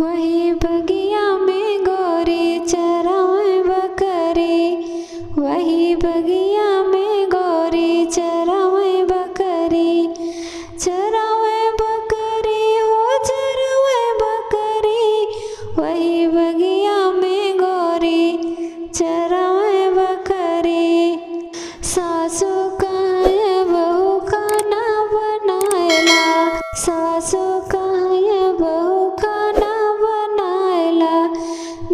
वही बगिया में गोरी चरावे बकरी, वही बगिया में गोरी चरावे बकरी, चरावे बकरी हो चरावे बकरी, वही बगिया में गोरी चरावे बकरी। सासू कहाँ है बहू खाना बनाएला, सासू कहाँ है बहू खाना बनाएला,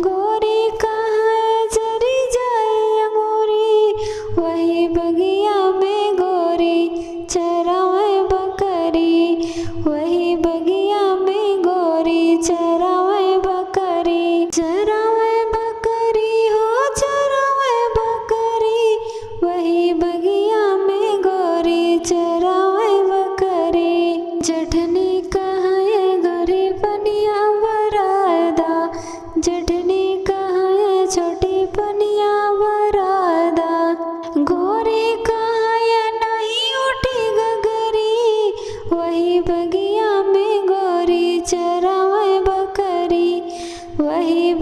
गोरी कहाँ है जरी जाए अंगूरी, वही बगिया में गोरी चरावे बकरी, वही बगिया में गोरी चरावे बकरी, चरावे बकरी हो चरावे बकरी, वही बगिया में गोरी चरावे बकरी। जठनी कहाँ है गरी पनिया बरादा, जठनी कहाँ है छोटी पनिया बरादा, गोरी कहाँ है नहीं उठी गगरी, वही बगिया में गोरी चरावे बकरी, वही